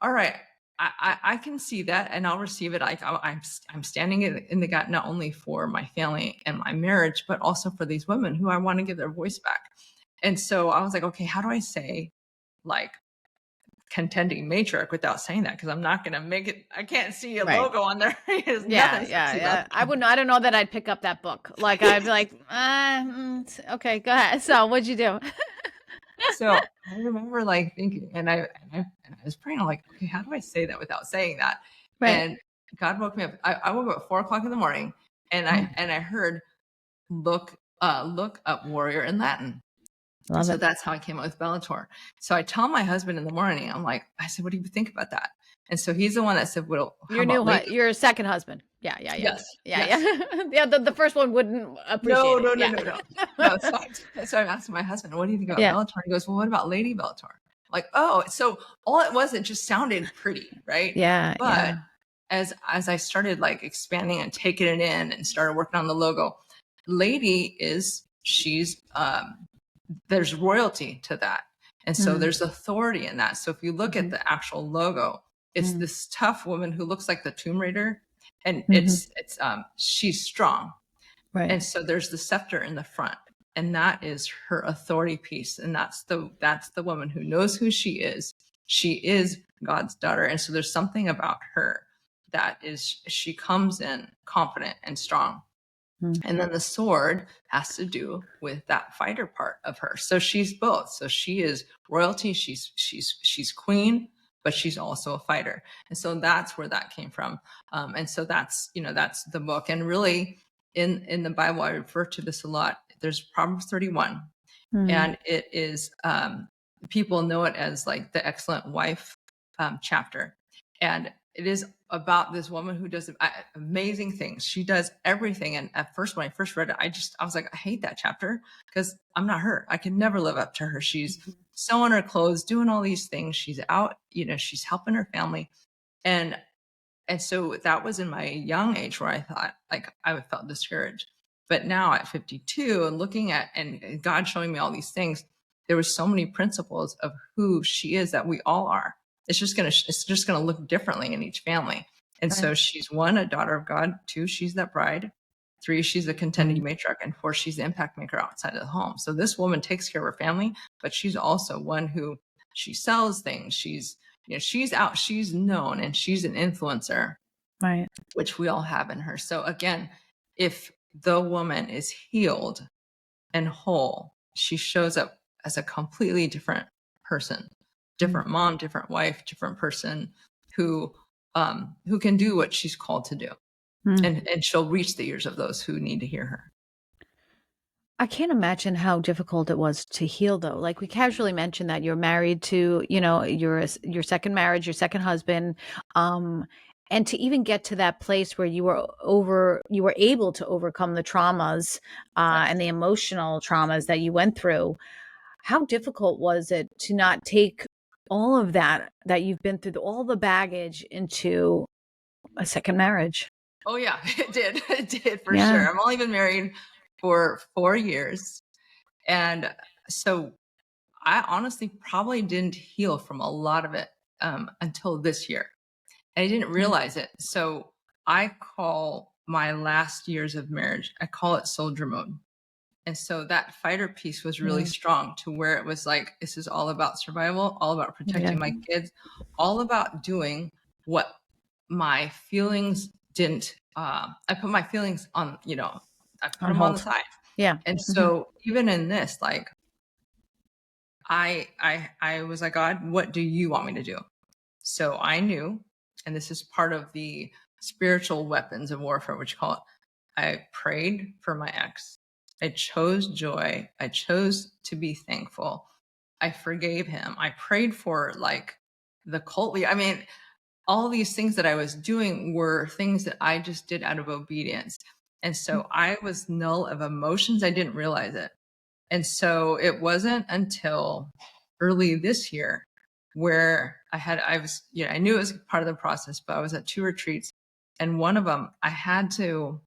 all right, I can see that and I'll receive it. I'm standing in the gap, not only for my family and my marriage, but also for these women who I want to give their voice back. And so I was like, okay, how do I say, like, contending matriarch without saying that? Because I'm not going to make it. I can't see a logo on there. Yeah. I don't know that I'd pick up that book. Like, I'd be like, okay, go ahead. So what'd you do? So I remember, like, thinking, and I was praying. I'm like, okay, how do I say that without saying that? Right. And God woke me up. I woke up at 4:00 in the morning, and I heard, look up warrior in Latin. So that's how I came up with Bellator. So I tell my husband in the morning, I said, what do you think about that? And so he's the one that said, well, your second husband. Yeah. Yes. Yeah. The first one wouldn't appreciate it. No. So I asked my husband, what do you think about Bellator? He goes, well, what about Lady Bellator? Like, oh, so all it was, it just sounded pretty, right? Yeah. But as I started, like, expanding and taking it in and started working on the logo, Lady she's there's royalty to that. And so there's authority in that. So if you look at the actual logo, it's this tough woman who looks like the Tomb Raider, and she's strong. Right. And so there's the scepter in the front, and that is her authority piece. And that's the woman who knows who she is. She is God's daughter. And so there's something about her that is, she comes in confident and strong. And then the sword has to do with that fighter part of her. So she's both. So she is royalty. She's queen, but she's also a fighter. And so that's where that came from. And so that's the book. And really, in the Bible, I refer to this a lot. There's Proverbs 31, and it is, people know it as, like, the excellent wife chapter. And it is about this woman who does amazing things. She does everything. And at first, when I first read it, I was like, I hate that chapter because I'm not her. I can never live up to her. She's sewing her clothes, doing all these things. She's out, she's helping her family. And so that was in my young age where I thought, like, I felt discouraged. But now at 52 and looking at, and God showing me all these things, there were so many principles of who she is that we all are. It's just gonna look differently in each family. And so she's 1, a daughter of God; 2, she's that bride; 3, she's a contending matriarch; and 4, she's the impact maker outside of the home. So this woman takes care of her family, but she's also one who, she sells things. She's she's out, she's known, and she's an influencer, Right. which we all have in her. So again, if the woman is healed and whole, she shows up as a completely different person, different mom, different wife, different person who can do what she's called to do. And she'll reach the ears of those who need to hear her. I can't imagine how difficult it was to heal, though. Like, we casually mentioned that you're married to, your second marriage, your second husband, and to even get to that place where you were able to overcome the traumas Yes. and the emotional traumas that you went through. How difficult was it to not take all of that you've been through, all the baggage, into a second marriage? Oh yeah, it did. It did for Yeah. sure. I've only been married for 4 years. And so I honestly probably didn't heal from a lot of it until this year. And I didn't realize it. So I call my last years of marriage, I call it soldier mode. And so that fighter piece was really strong, to where it was like, this is all about survival, all about protecting my kids, all about doing what my feelings didn't. I put my feelings on, I put them on the side. Yeah. And so even in this, like, I was like, God, what do you want me to do? So I knew, and this is part of the spiritual weapons of warfare, which you call it. I prayed for my ex. I chose joy. I chose to be thankful. I forgave him. I prayed for, like, the cult. I mean, all these things that I was doing were things that I just did out of obedience. And so I was null of emotions. I didn't realize it. And so it wasn't until early this year where I knew it was part of the process, but I was at 2 retreats, and one of them I had to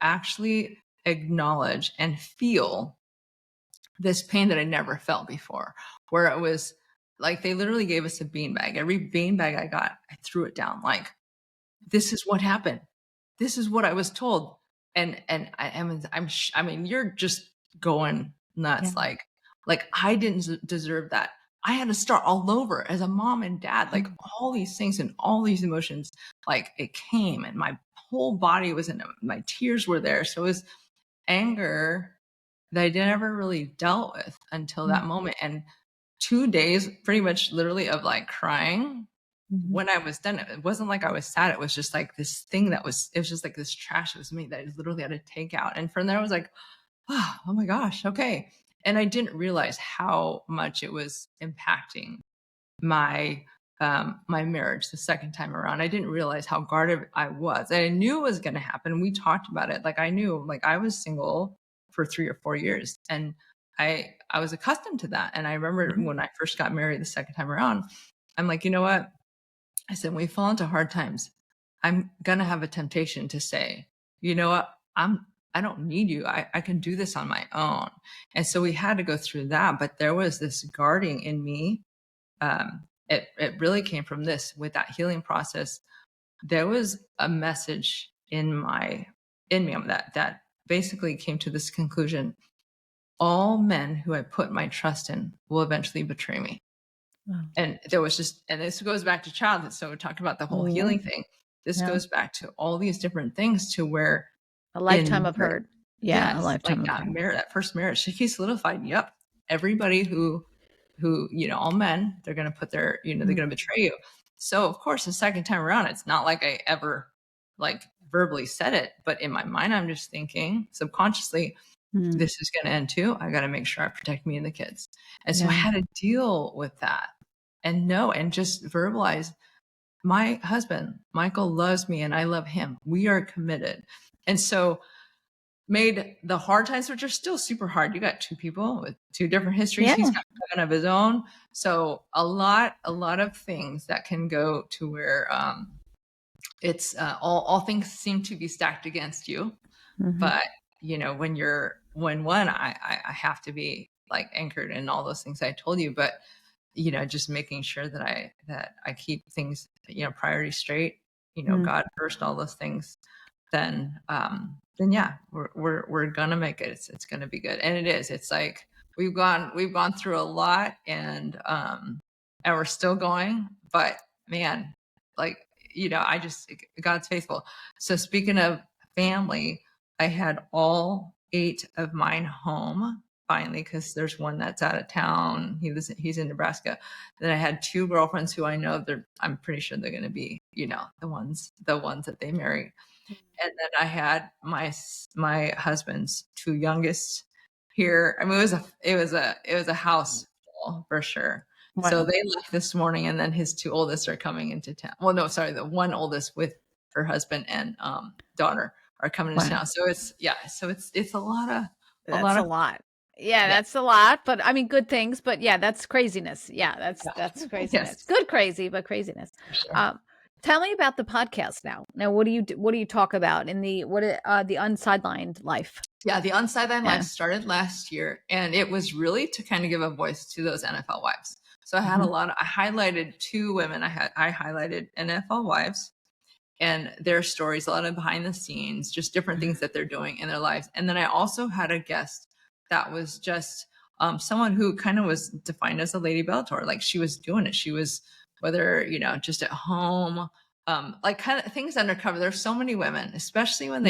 actually acknowledge and feel this pain that I never felt before, where it was like they literally gave us a beanbag. Every beanbag I got, I threw it down. Like, this is what happened. This is what I was told. And I mean, you're just going nuts. Yeah. Like I didn't deserve that. I had to start all over as a mom and dad, like all these things and all these emotions, like it came, and my whole body was in it. My tears were there. So it was anger that I never really dealt with until that moment. And 2 days pretty much literally of like crying. When I was done, it wasn't like I was sad. It was just like this thing it was just like this trash that was me that I literally had to take out. And from there I was like, oh my gosh, okay. And I didn't realize how much it was impacting my my marriage the second time around. I didn't realize how guarded I was. And I knew it was going to happen. We talked about it. Like, I knew, like, I was single for 3 or 4 years, and I was accustomed to that. And I remember when I first got married the second time around, I'm like, you know what? I said, when we fall into hard times, I'm going to have a temptation to say, you know what? I don't need you. I can do this on my own. And so we had to go through that. But there was this guarding in me. It really came from this. With that healing process, there was a message in me that basically came to this conclusion: all men who I put my trust in will eventually betray me. Wow. And there was just, and this goes back to childhood. So we talked about the whole healing thing. This goes back to all these different things, to where A lifetime of hurt. Yeah, yes, a lifetime like of hurt. that first marriage, he solidified. Yep, everybody who all men, they're going to put their, they're going to betray you. So of course, the second time around, it's not like I ever like verbally said it, but in my mind, I'm just thinking subconsciously, this is going to end too. I got to make sure I protect me and the kids. And so I had to deal with that and just verbalize, my husband, Michael, loves me and I love him. We are committed. And so made the hard times, which are still super hard. You got 2 people with 2 different histories. He's got 7 of his own. So a lot of things that can go to where it's all things seem to be stacked against you. But when I have to be like anchored in all those things I told you, but just making sure that I keep things, priority straight, God first, all those things, then yeah, we're gonna make it. It's gonna be good. And it is. It's like we've gone through a lot, and and we're still going. But man, like, God's faithful. So speaking of family, I had all 8 of mine home finally, because there's one that's out of town. He's in Nebraska. Then I had 2 girlfriends who I know I'm pretty sure they're going to be, the ones that they married. And then I had my husband's 2 youngest here. I mean, it was a house full for sure. Wow. So they left this morning, and then his 2 oldest are coming into town. Well, no, sorry, the one oldest with her husband and daughter are coming into town. So it's a lot of That's a lot. Yeah, that's a lot, but I mean, good things. But yeah, that's craziness. Yeah, that's craziness. Yes. Good crazy, but craziness. Sure. Tell me about the podcast now. Now, what do you talk about in the unsidelined life? Yeah, the unsidelined life started last year, and it was really to kind of give a voice to those NFL wives. So I had I highlighted 2 women. I highlighted NFL wives and their stories, a lot of behind the scenes, just different things that they're doing in their lives. And then I also had a guest that was just someone who kind of was defined as a Lady Bellator. Like, she was doing it. She was, whether, just at home, like kind of things undercover. There's so many women, especially when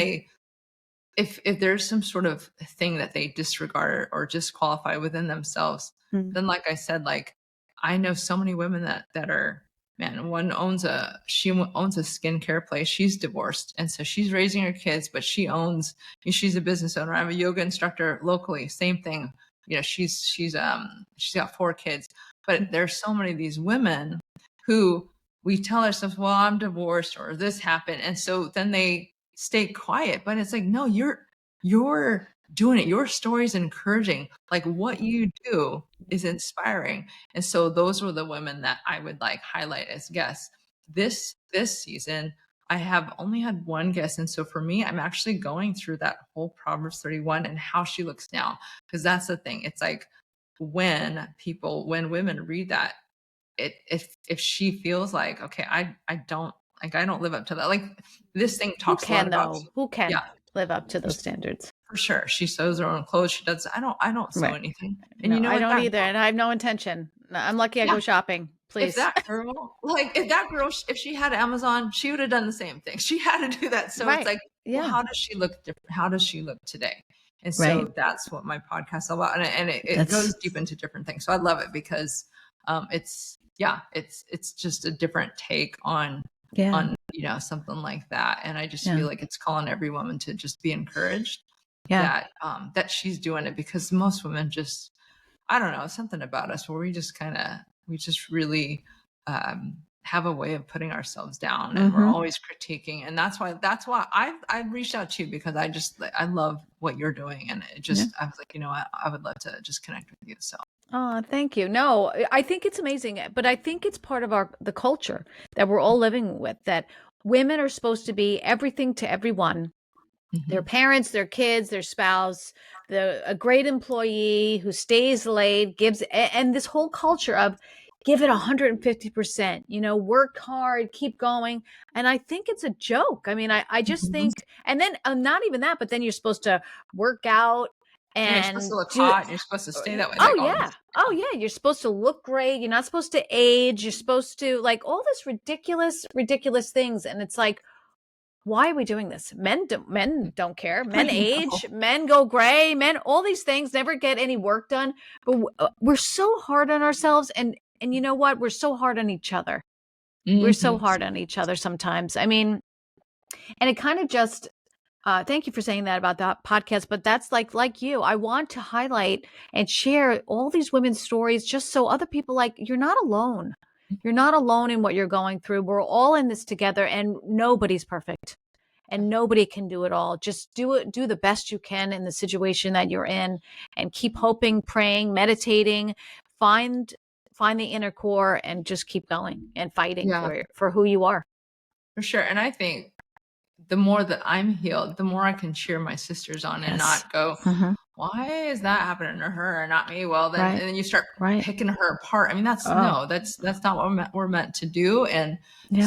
if there's some sort of thing that they disregard or disqualify within themselves, then like I said, like, I know so many women that are, man, one owns a skincare place. She's divorced. And so she's raising her kids, but she's a business owner. I'm a yoga instructor locally. Same thing. She's got 4 kids, but there's so many of these women who we tell ourselves, well, I'm divorced or this happened. And so then they stay quiet, but it's like, no, you're doing it. Your story is encouraging. Like, what you do is inspiring. And so those were the women that I would like highlight as guests. This season, I have only had 1 guest. And so for me, I'm actually going through that whole Proverbs 31 and how she looks now. Because that's the thing. It's like when women read that, if she feels like, okay, I don't live up to that. Like, this thing talks a lot about who can live up to those standards. For sure. She sews her own clothes. She does. I don't sew anything. And I don't either. And I have no intention. I'm lucky I go shopping. Please. If that girl, if she had Amazon, she would have done the same thing. She had to do that. So it's like, well, how does she look different? How does she look today? And so that's what my podcast is all about. And it goes deep into different things. So I love it because it's just a different take on something like that. And I just feel like it's calling every woman to just be encouraged that she's doing it, because most women just, I don't know, something about us where we just really have a way of putting ourselves down, and we're always critiquing. And that's why I've reached out to you, because I love what you're doing. And it just, I was like, I would love to just connect with you. So. Oh, thank you. No, I think it's amazing, but I think it's part of the culture that we're all living with, that women are supposed to be everything to everyone. Their parents, their kids, their spouse, a great employee who stays late, and this whole culture of give it 150%, work hard, keep going. And I think it's a joke. I mean, I just think, and then not even that, but then you're supposed to work out. And you're supposed to look hot. You're supposed to stay that way. You're supposed to look great. You're not supposed to age. You're supposed to, like, all this ridiculous things. And it's like, why are we doing this? Men don't care. Men age. Men go gray. Men, all these things, never get any work done. But we're so hard on ourselves. And you know what? We're so hard on each other. We're so hard on each other sometimes. I mean, and it kind of just. Thank you for saying that about that podcast. But that's like you. I want to highlight and share all these women's stories just so other people, like, you're not alone. You're not alone in what you're going through. We're all in this together, and nobody's perfect, and nobody can do it all. Just do the best you can in the situation that you're in, and keep hoping, praying, meditating, find the inner core, and just keep going and fighting for who you are. For sure. And I think the more that I'm healed, the more I can cheer my sisters on and not go, why is that happening to her and not me? Well, then, and then you start picking her apart. I mean, that's not what we're meant to do. And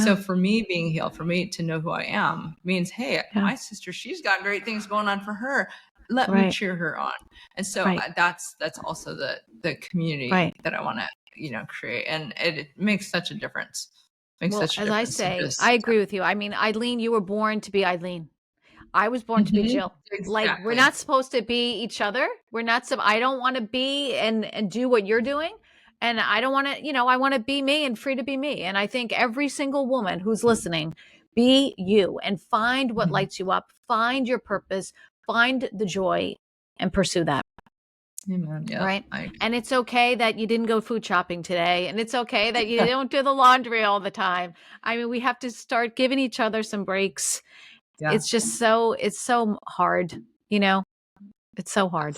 so for me, being healed, for me to know who I am means, hey, my sister, she's got great things going on for her. Let me cheer her on. And so that's also the community that I want to create, and it makes such a difference. Makes Well, such a as I difference to say, just I agree with you. I mean, Eileen, you were born to be Eileen. I was born to be Mhm. Jill. Like, we're Exactly. not supposed to be each other. We're not some I don't want to be and do what you're doing. And I don't want to, I want to be me and free to be me. And I think every single woman who's listening, be you and find what Mhm. lights you up, find your purpose, find the joy and pursue that. Amen. Yeah. Right. And it's okay that you didn't go food shopping today. And it's okay that you don't do the laundry all the time. I mean, we have to start giving each other some breaks. Yeah. It's so hard, it's so hard.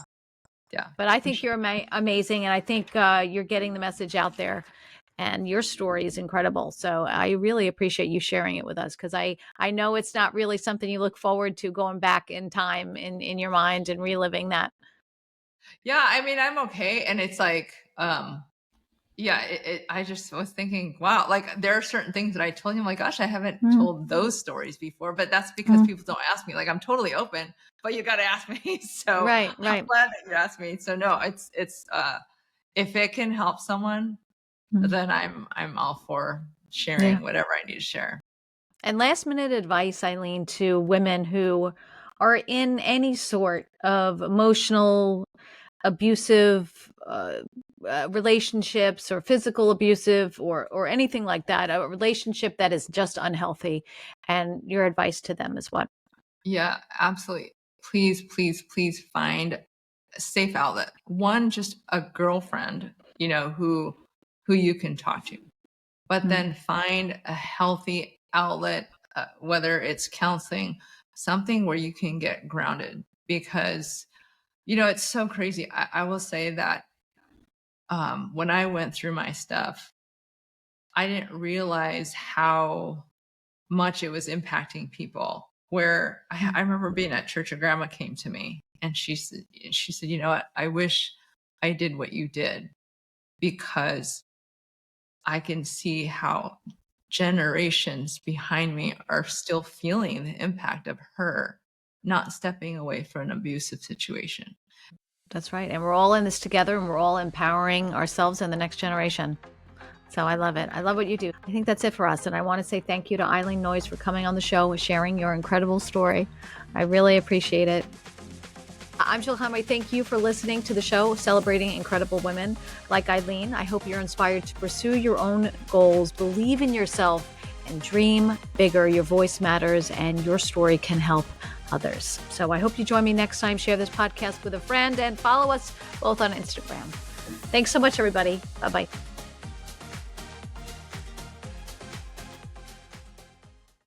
Yeah. But I For think sure. you're amazing. And I think you're getting the message out there. And your story is incredible. So I really appreciate you sharing it with us because I know it's not really something you look forward to going back in time in your mind and reliving that. Yeah. I mean, I'm okay. And it's like, yeah, I just was thinking, wow, like there are certain things that I told him, like, gosh, I haven't told those stories before, but that's because Mm. people don't ask me. Like, I'm totally open, but you got to ask me. So Right, I'm right. glad that you asked me. So no, it's if it can help someone, Mm. then I'm all for Yeah. sharing whatever I need to share. And last minute advice, Eileen, to women who are in any sort of emotional, abusive relationships or physical abusive or anything like that, a relationship that is just unhealthy. And your advice to them is what? Yeah, absolutely. Please, please, please find a safe outlet. One, just a girlfriend, who you can talk to. But Mm. then find a healthy outlet, whether it's counseling, something where you can get grounded. Because it's so crazy. I will say that when I went through my stuff, I didn't realize how much it was impacting people. Where I remember being at church, a grandma came to me and she said, you know what, I wish I did what you did, because I can see how generations behind me are still feeling the impact of her not stepping away from an abusive situation. That's right. And we're all in this together and we're all empowering ourselves and the next generation. So I love it. I love what you do. I think that's it for us. And I want to say thank you to Eileen Noyes for coming on the show and sharing your incredible story. I really appreciate it. I'm Jill Conway. Thank you for listening to the show, celebrating incredible women like Eileen. I hope you're inspired to pursue your own goals, believe in yourself, and dream bigger. Your voice matters and your story can help others. So I hope you join me next time. Share this podcast with a friend and follow us both on Instagram. Thanks so much, everybody. Bye-bye.